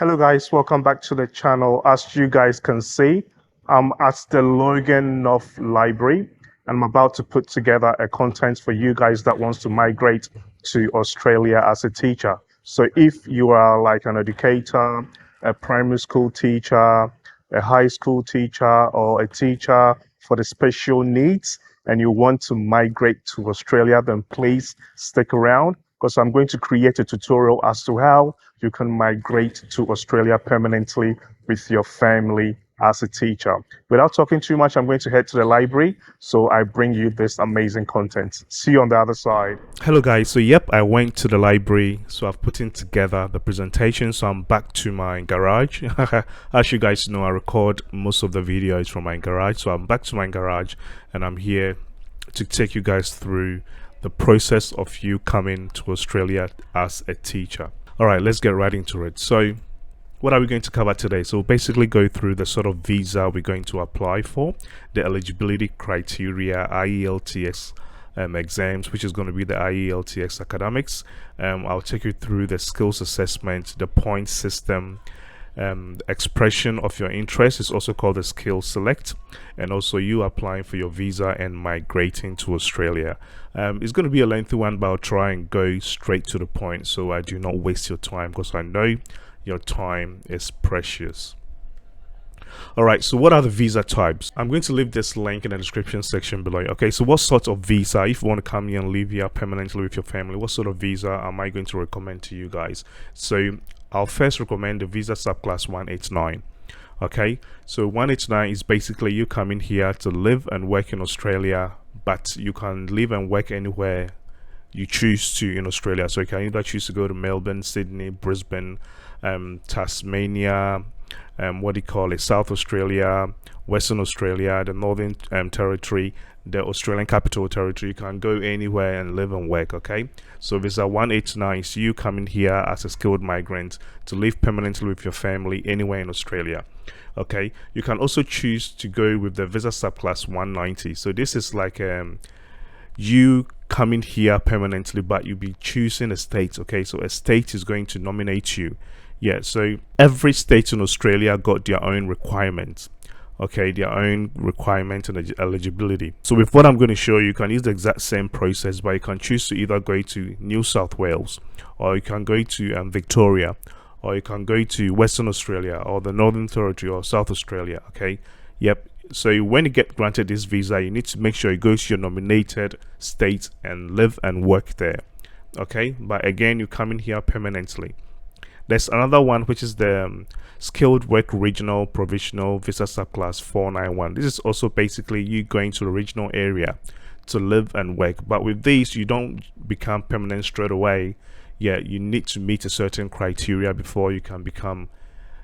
Hello guys, welcome back to the channel. As you guys can see, I'm at the Logan North Library and I'm about to put together a content for you guys that wants to migrate to Australia as a teacher. So if you are like an educator, a primary school teacher, a high school teacher, or a teacher for the special needs and you want to migrate to Australia, then please stick around because I'm going to create a tutorial as to how you can migrate to Australia permanently with your family as a teacher. Without talking too much, I'm going to head to the library so I bring you this amazing content. See you on the other side. Hello guys, so I went to the library, so I've put in together the presentation, so I'm back to my garage. As you guys know, I record most of the videos from my garage, so I'm back to my garage and I'm here to take you guys through the process of you coming to Australia as a teacher. All right, let's get right into it. So what are we going to cover today? So basically go through the sort of visa we're going to apply for, the eligibility criteria, IELTS exams, which is going to be the IELTS academics. I'll take you through the skills assessment, the point system, expression of your interest is also called the Skillselect, and also you applying for your visa and migrating to Australia. It's going to be a lengthy one, but I'll try and go straight to the point so I do not waste your time, because I know your time is precious. Alright, so what are the visa types? I'm going to leave this link in the description section below. Okay, so what sort of visa, if you want to come here and live here permanently with your family, what sort of visa am I going to recommend to you guys? So I'll first recommend the visa subclass 189. Okay, so 189 is basically you coming here to live and work in Australia, but you can live and work anywhere you choose to in Australia. So you can either choose to go to Melbourne, Sydney, Brisbane, Tasmania, South Australia, Western Australia, the Northern Territory, the Australian Capital Territory. You can go anywhere and live and work. Okay, so visa 189 is you coming here as a skilled migrant to live permanently with your family anywhere in Australia. Okay, you can also choose to go with the visa subclass 190. So this is like you coming here permanently, but you'll be choosing a state. Okay, so a state is going to nominate you. So every state in Australia got their own requirements. Okay, their own requirement and eligibility. So with what I'm going to show you, you can use the exact same process, but you can choose to either go to New South Wales, or you can go to Victoria, or you can go to Western Australia, or the Northern Territory, or South Australia. Okay, so when you get granted this visa, you need to make sure you go to your nominated state and live and work there. Okay, but again, you come in here permanently. There's another one, which is the skilled work regional provisional visa subclass 491. This is also basically you going to the regional area to live and work, but with these you don't become permanent straight away. You need to meet a certain criteria before you can become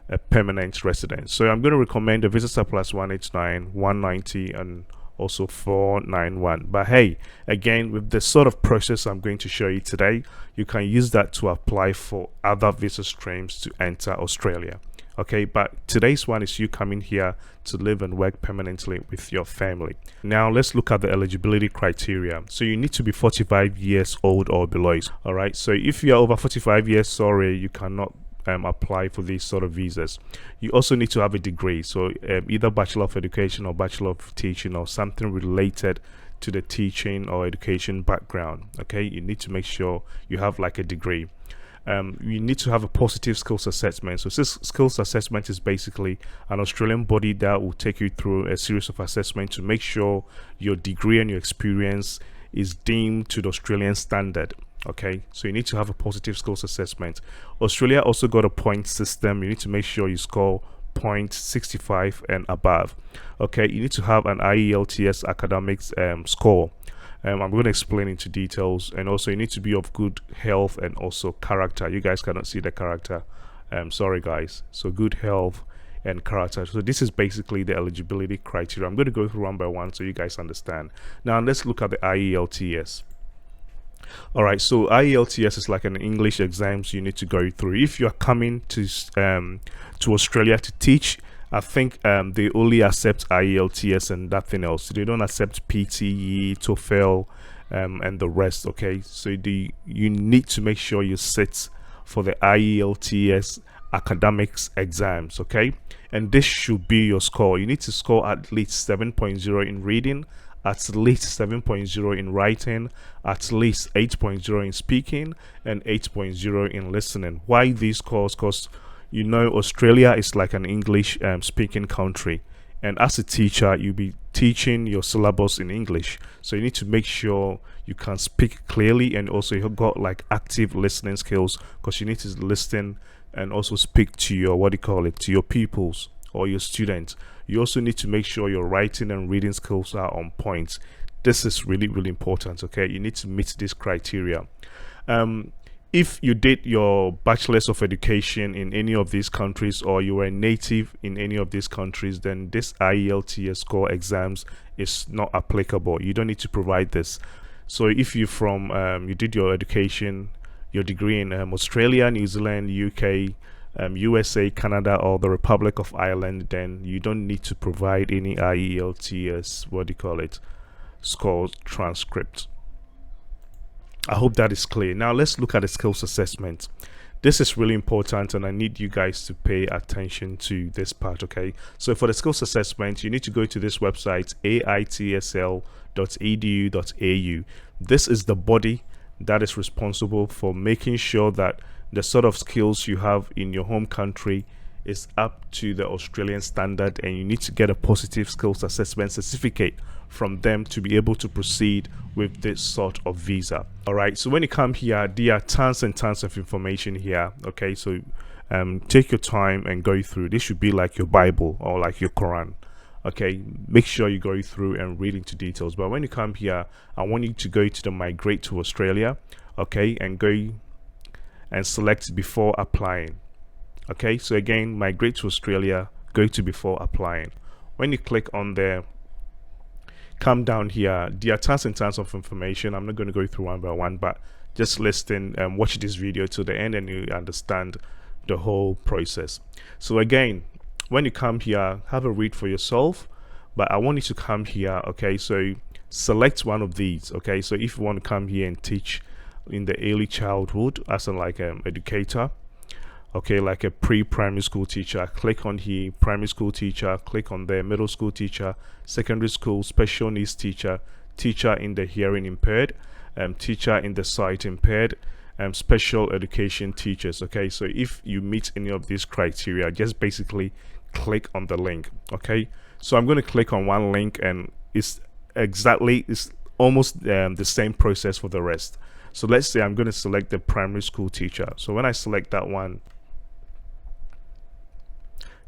a permanent resident. So I'm going to recommend the visa subclass 189, 190, and also 491. But hey, again, with the sort of process I'm going to show you today, you can use that to apply for other visa streams to enter Australia. Okay, but today's one is you coming here to live and work permanently with your family. Now let's look at the eligibility criteria. So you need to be 45 years old or below. All right, so if you are over 45 years, sorry, you cannot apply for these sort of visas. You also need to have a degree, so either Bachelor of Education or Bachelor of Teaching, or something related to the teaching or education background. Okay, you need to make sure you have like a degree. You need to have a positive skills assessment. So this skills assessment is basically an Australian body that will take you through a series of assessments to make sure your degree and your experience is deemed to the Australian standard. Okay, so you need to have a positive skills assessment. Australia also got a point system. You need to make sure you score 0.65 and above. Okay, you need to have an IELTS academics score. I'm going to explain into details, and also you need to be of good health and also character. You guys cannot see the character, sorry guys. So good health and character. So this is basically the eligibility criteria. I'm going to go through one by one so you guys understand. Now let's look at the IELTS. All right, so IELTS is like an English exams you need to go through if you are coming to Australia to teach. I think they only accept IELTS and nothing else. They don't accept PTE, TOEFL, and the rest. Okay, so you need to make sure you sit for the IELTS academics exams, okay? And this should be your score. You need to score at least 7.0 in reading, at least 7.0 in writing, at least 8.0 in speaking, and 8.0 in listening. Why these scores? Because you know Australia is like an English speaking country, and as a teacher you'll be teaching your syllabus in English, so you need to make sure you can speak clearly, and also you've got like active listening skills, because you need to listen and also speak to your to your pupils or your students. You also need to make sure your writing and reading skills are on point. This is really important, okay? You need to meet this criteria. If you did your bachelor's of education in any of these countries, or you were a native in any of these countries, then this IELTS score exams is not applicable. You don't need to provide this. So if you you did your education, your degree in Australia, New Zealand, UK, USA, Canada, or the Republic of Ireland, then you don't need to provide any IELTS score transcript. I hope that is clear. Now let's look at the skills assessment. This is really important, and I need you guys to pay attention to this part, okay? So for the skills assessment, you need to go to this website, AITSL.edu.au. This is the body that is responsible for making sure that the sort of skills you have in your home country is up to the Australian standard, and you need to get a positive skills assessment certificate from them to be able to proceed with this sort of visa. All right, so when you come here, there are tons and tons of information here, okay? So take your time and go through. This should be like your Bible or like your Quran, okay? Make sure you go through and read into details. But when you come here, I want you to go to the Migrate to Australia, okay, and go and select before applying. Okay, so again, Migrate to Australia, go to before applying. When you click on there, come down here, there are tons and tons of information. I'm not going to go through one by one, but just listen and watch this video to the end, and you understand the whole process. So again, when you come here, have a read for yourself, but I want you to come here, okay? So select one of these, okay? So if you want to come here and teach in the early childhood as an educator, okay, like a pre-primary school teacher, click on here, primary school teacher, click on there, middle school teacher, secondary school, special needs teacher, teacher in the hearing impaired, teacher in the sight impaired, special education teachers, okay? So if you meet any of these criteria, just basically click on the link, okay? So I'm going to click on one link, and it's almost the same process for the rest. So let's say I'm going to select the primary school teacher. So when I select that one,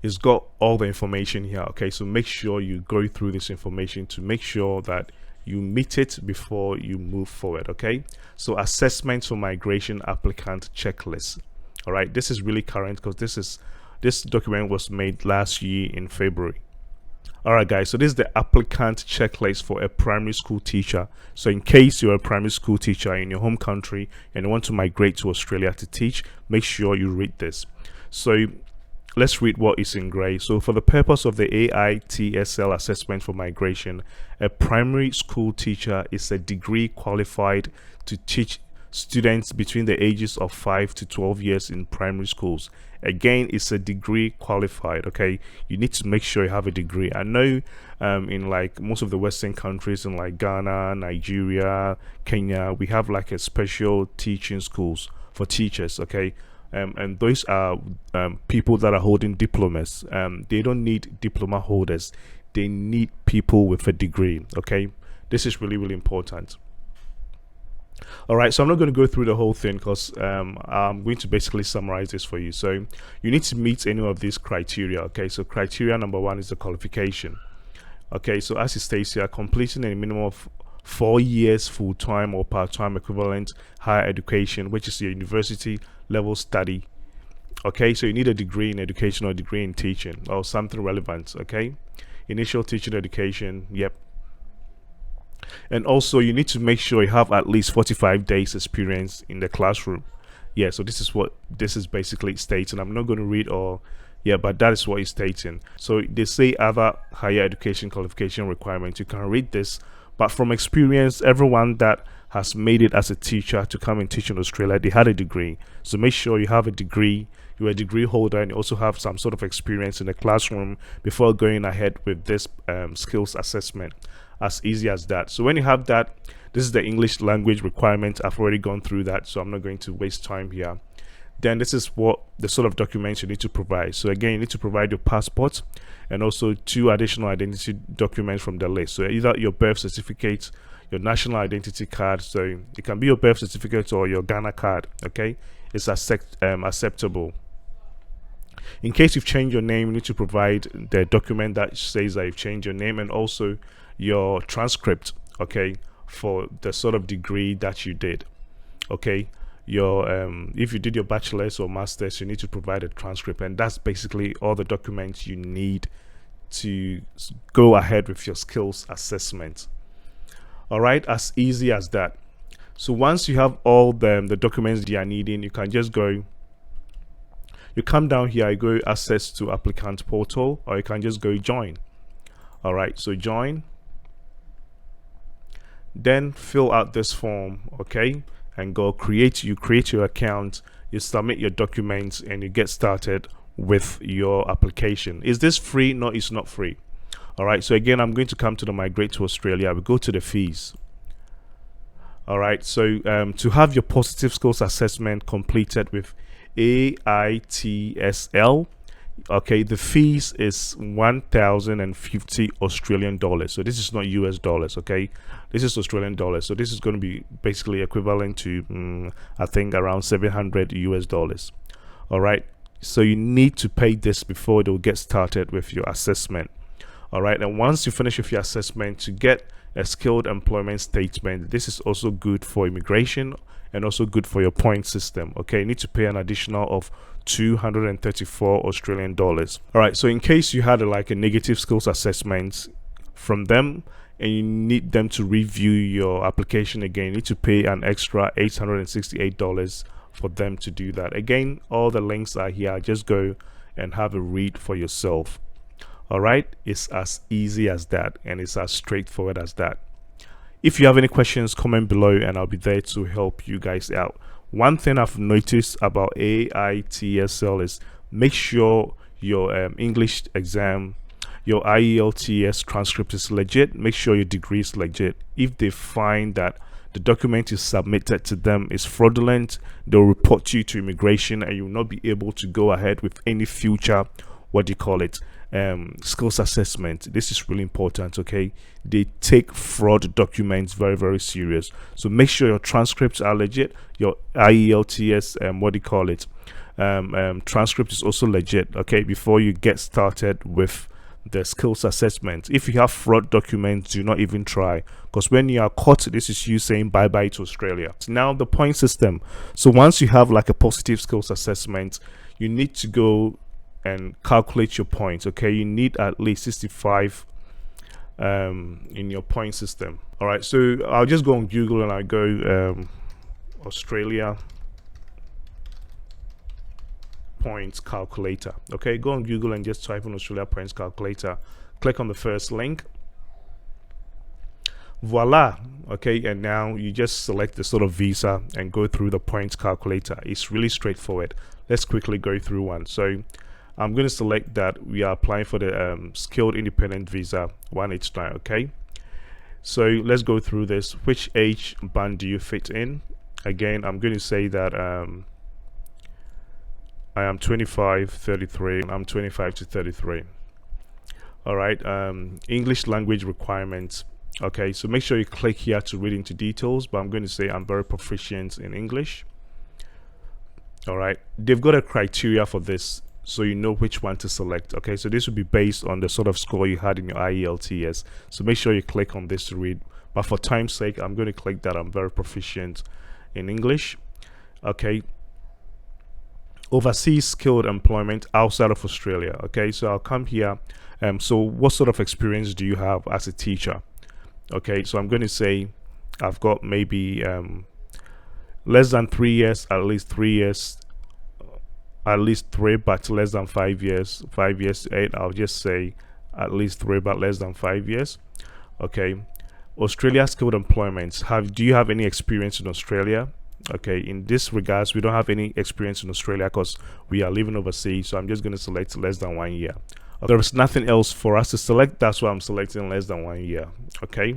it's got all the information here, okay? So make sure you go through this information to make sure that you meet it before you move forward, okay? So assessment for migration applicant checklist. All right, this is really current because this document was made last year in February. All right, guys, so this is the applicant checklist for a primary school teacher. So in case you're a primary school teacher in your home country and you want to migrate to Australia to teach, make sure you read this. So let's read what is in gray. So for the purpose of the AITSL assessment for migration, a primary school teacher is a degree qualified to teach students between the ages of 5 to 12 years in primary schools. Again, it's a degree qualified, okay? You need to make sure you have a degree. I know in like most of the Western countries, in like Ghana, Nigeria, Kenya, we have like a special teaching schools for teachers, okay? And those are people that are holding diplomas. They don't need diploma holders. They need people with a degree, okay? This is really, really important. All right, so I'm not going to go through the whole thing because I'm going to basically summarize this for you. So you need to meet any of these criteria, okay? So criteria number one is the qualification. Okay, so as it states here, completing a minimum of 4 years full-time or part-time equivalent higher education, which is your university level study. Okay, so you need a degree in education or degree in teaching or something relevant, okay? Initial teaching education, yep. And also you need to make sure you have at least 45 days experience in the classroom. Yeah, so this is what this is basically stating. I'm not going to read all, yeah, but that is what it's stating. So they say other higher education qualification requirements. You can read this, but from experience, everyone that has made it as a teacher to come and teach in Australia, they had a degree. So make sure you have a degree, you're a degree holder, and you also have some sort of experience in the classroom before going ahead with this skills assessment. As easy as that. So when you have that, this is the English language requirement. I've already gone through that, so I'm not going to waste time here. Then this is what the sort of documents you need to provide. So again, you need to provide your passport and also 2 additional identity documents from the list. So either your birth certificate, your national identity card. So it can be your birth certificate or your Ghana card. Okay, it's acceptable. In case you've changed your name, you need to provide the document that says that you've changed your name, and also your transcript, okay, for the sort of degree that you did. Okay, your if you did your bachelor's or master's, you need to provide a transcript, and that's basically all the documents you need to go ahead with your skills assessment. All right, as easy as that. So once you have all the documents you are needing, you can just go, you come down here, you go access to applicant portal, or you can just go join. All right, so join, then fill out this form, okay, and go create your account, you submit your documents, and you get started with your application. Is this free? No, it's not free. All right, so again, I'm going to come to the Migrate to Australia. We go to the fees. All right, so to have your positive skills assessment completed with AITSL, okay, the fees is 1,050 Australian dollars. So this is not US dollars, okay, this is Australian dollars. So this is going to be basically equivalent to I think around 700 US dollars. All right, so you need to pay this before they'll get started with your assessment. All right, and once you finish with your assessment, to get a skilled employment statement, this is also good for immigration and also good for your point system. Okay, you need to pay an additional of 234 Australian dollars. All right, so in case you had like a negative skills assessment from them and you need them to review your application again, you need to pay an extra $868 for them to do that. Again, all the links are here. Just go and have a read for yourself. All right, it's as easy as that, and it's as straightforward as that. If you have any questions, comment below and I'll be there to help you guys out. One thing I've noticed about AITSL is make sure your English exam, your IELTS transcript is legit. Make sure your degree is legit. If they find that the document you submitted to them is fraudulent, they'll report you to immigration and you will not be able to go ahead with any future, what do you call it, skills assessment. This is really important. Okay, they take fraud documents very, very serious. So make sure your transcripts are legit. Your IELTS what do you call it, transcript is also legit, okay, before you get started with the skills assessment. If you have fraud documents, do not even try, because when you are caught, this is you saying bye bye to Australia. Now the point system. So once you have like a positive skills assessment, you need to go and calculate your points. Okay, you need at least 65 in your point system. All right, so I'll just go on Google and I go Australia points calculator. Okay, go on Google and just type in Australia points calculator, click on the first link, voila. Okay, and now you just select the sort of visa and go through the points calculator. It's really straightforward. Let's quickly go through one. So I'm going to select that we are applying for the skilled independent visa 1H9. Okay, so let's go through this. Which age band do you fit in? Again, I'm going to say that I am 25 33. I'm 25 to 33. All right, English language requirements. Okay, so make sure you click here to read into details, but I'm going to say I'm very proficient in English. All right, they've got a criteria for this, so you know which one to select. Okay, so this will be based on the sort of score you had in your IELTS. So make sure you click on this to read, but for time's sake, I'm going to click that I'm very proficient in English. Okay, overseas skilled employment outside of Australia. Okay, so I'll come here. So what sort of experience do you have as a teacher? Okay, so I'm going to say I've got maybe less than 3 years, at least 3 years, at least 3, but less than 5 years, 5 years to 8. I'll just say at least 3, but less than 5 years. Okay, Australia skilled employment. Do you have any experience in Australia? Okay, in this regards, we don't have any experience in Australia because we are living overseas. So I'm just going to select less than 1 year. There is nothing else for us to select. That's why I'm selecting less than 1 year. Okay.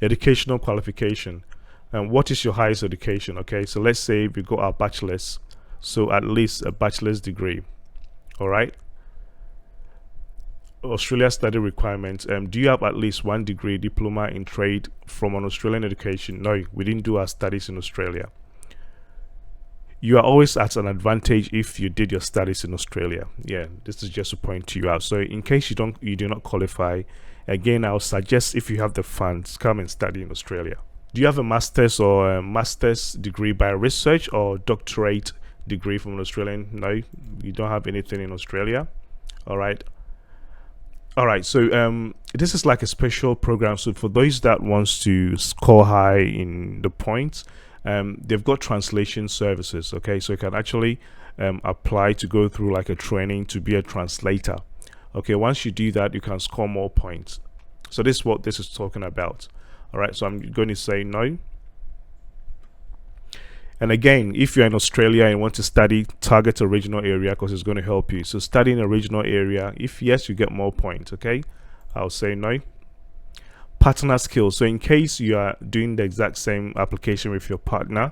Educational qualification. And what is your highest education? Okay, so let's say we got our bachelor's, so at least a bachelor's degree. All right. Australia study requirements. Do you have at least 1 degree diploma in trade from an Australian education? No, we didn't do our studies in Australia. You are always at an advantage if you did your studies in Australia. Yeah, this is just to point you out. So in case you do not qualify, again, I'll suggest if you have the funds, come and study in Australia. Do you have a master's or a master's degree by research or doctorate degree from an Australian? No, you don't have anything in Australia. All right. So this is like a special program. So for those that wants to score high in the points, they've got translation services. Okay, so you can actually apply to go through like a training to be a translator. Okay, once you do that, you can score more points. So this is what this is talking about. All right, so I'm going to say no. And again, if you're in Australia and want to study, target a regional area because it's going to help you. So study in a regional area. If yes, you get more points. Okay, I'll say no. Partner skills. So in case you are doing the exact same application with your partner,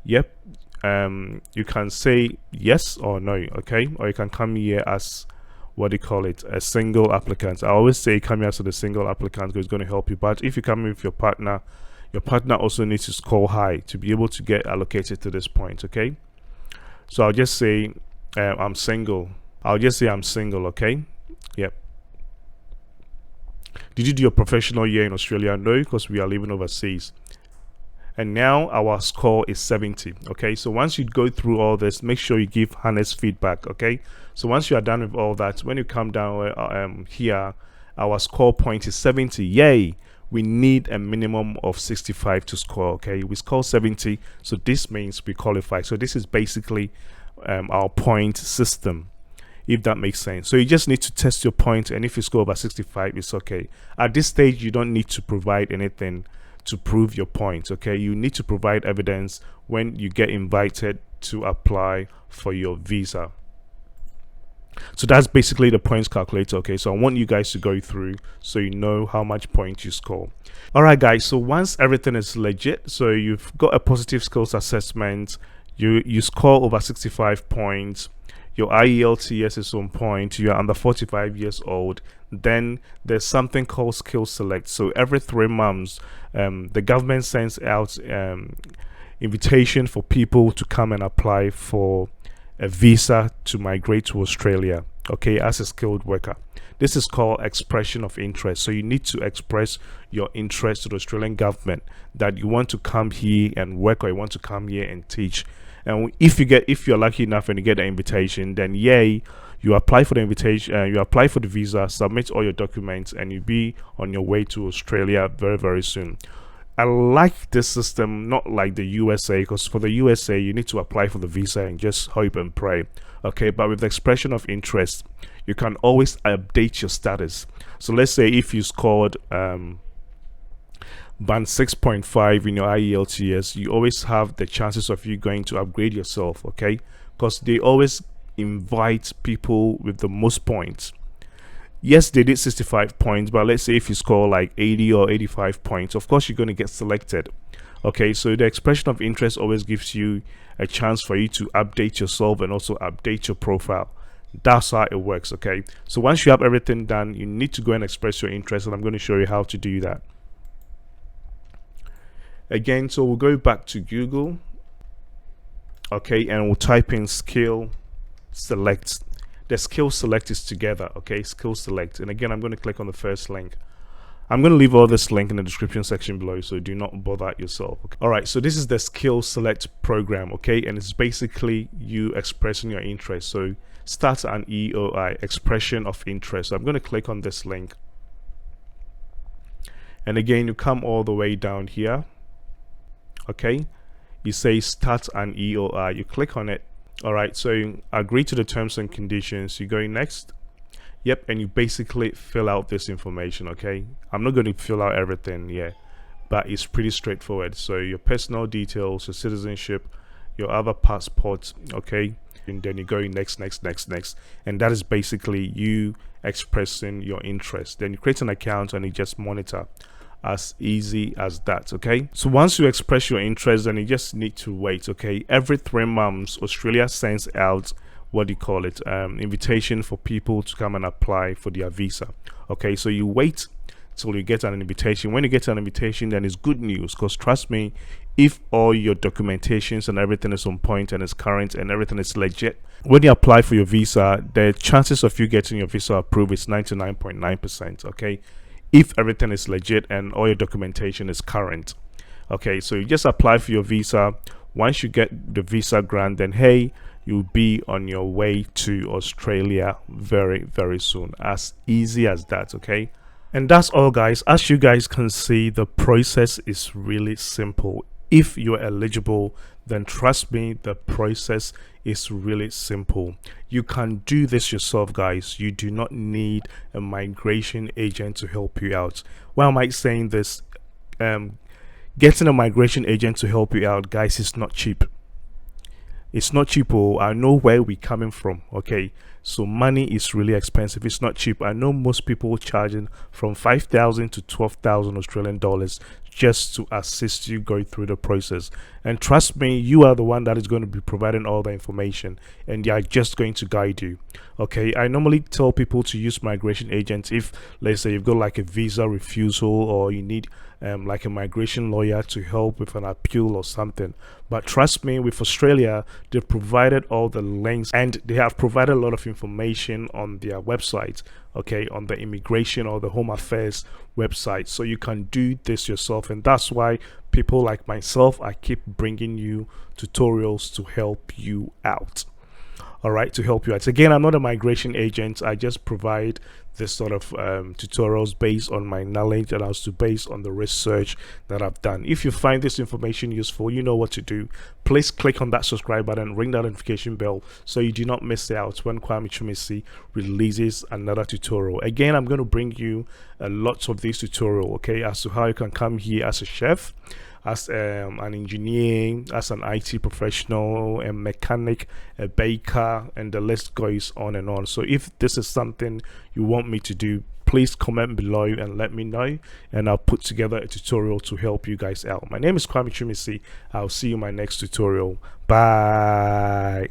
yep, you can say yes or no. Okay, or you can come here as what do you call it, a single applicant. I always say come here as a single applicant because it's going to help you. But if you come with your partner also needs to score high to be able to get allocated to this point. Okay, so I'll just say I'm single. Okay, yep. Did you do your professional year in Australia? No, because we are living overseas. And now our score is 70. Okay, so once you go through all this, make sure you give honest feedback. Okay, so once you are done with all that, when you come down here, our score point is 70. Yay! We need a minimum of 65 to score. Okay, we score 70, so this means we qualify. So this is basically our point system, if that makes sense. So you just need to test your point, and if you score over 65, it's okay. At this stage, you don't need to provide anything to prove your point. Okay, you need to provide evidence when you get invited to apply for your visa. So that's basically the points calculator. Okay, so I want you guys to go through so you know how much points you score. All right guys, so once everything is legit, so you've got a positive skills assessment, you score over 65 points, your IELTS is on point, you're under 45 years old, then there's something called Skillselect. So every 3 months the government sends out invitation for people to come and apply for a visa to migrate to Australia, okay, as a skilled worker. This is called expression of interest. So you need to express your interest to the Australian government that you want to come here and work, or you want to come here and teach. And if you're lucky enough and you get the invitation, then yay, you apply for the invitation, you apply for the visa, submit all your documents, and you'll be on your way to Australia very, very soon. I like this system, not like the USA, because for the USA you need to apply for the visa and just hope and pray. Okay, but with the expression of interest, you can always update your status. So let's say if you scored band 6.5 in your IELTS, you always have the chances of you going to upgrade yourself. Okay, because they always invite people with the most points. Yes, they did 65 points, but let's say if you score like 80 or 85 points, of course you're going to get selected. Okay, so the expression of interest always gives you a chance for you to update yourself and also update your profile. That's how it works. Okay, so once you have everything done, you need to go and express your interest, and I'm going to show you how to do that. Again, so we'll go back to Google, okay, and we'll type in Skillselect. The Skillselect is together, okay, Skillselect. And again, I'm going to click on the first link. I'm going to leave all this link in the description section below, so do not bother yourself. Okay? All right, so this is the Skillselect program, okay, and it's basically you expressing your interest. So start an EOI, expression of interest. So I'm going to click on this link, and again, you come all the way down here, okay, you say start an EOI, you click on it. All right, so you agree to the terms and conditions, you go next, Yep, and you basically fill out this information. Okay, I'm not going to fill out everything, yeah, but it's pretty straightforward. So your personal details, your citizenship, your other passports, okay, and then you go next, and that is basically you expressing your interest. Then you create an account and you just monitor. As easy as that. Okay, so once you express your interest, then you just need to wait. Okay, every 3 months Australia sends out, what do you call it, invitation for people to come and apply for their visa. Okay, so you wait till you get an invitation. When you get an invitation, then it's good news, because trust me, if all your documentations and everything is on point and is current and everything is legit, when you apply for your visa, the chances of you getting your visa approved is 99.9%. okay, if everything is legit and all your documentation is current. Okay, so you just apply for your visa. Once you get the visa grant, then hey, you'll be on your way to Australia very, very soon. As easy as that. Okay, and that's all, guys. As you guys can see, the process is really simple. If you're eligible, then trust me, the process is really simple. You can do this yourself, guys. You do not need a migration agent to help you out. Why am I saying this? Getting a migration agent to help you out, guys, is not cheap. It's not cheap. Oh, I know where we're coming from. Okay, so money is really expensive. It's not cheap. I know most people charging from 5,000 to 12,000 Australian dollars just to assist you go through the process. And trust me, you are the one that is going to be providing all the information, and they are just going to guide you. Okay, I normally tell people to use migration agents if, let's say, you've got like a visa refusal, or you need like a migration lawyer to help with an appeal or something. But trust me, with Australia, they've provided all the links, and they have provided a lot of information on their website, okay, on the immigration or the home affairs website, so you can do this yourself. And that's why people like myself, I keep bringing you tutorials to help you out. All right, to help you out. Again, I'm not a migration agent. I just provide this sort of tutorials based on my knowledge and also based on the research that I've done. If you find this information useful, you know what to do. Please click on that subscribe button, ring that notification bell, so you do not miss out when Kwame Chumisi releases another tutorial. Again, I'm going to bring you lots of these tutorials, okay, as to how you can come here as a chef, as an engineer, as an IT professional, a mechanic, a baker, and the list goes on and on. So if this is something you want me to do, please comment below and let me know, and I'll put together a tutorial to help you guys out. My name is Kwame Chumisi. I'll see you in my next tutorial. Bye.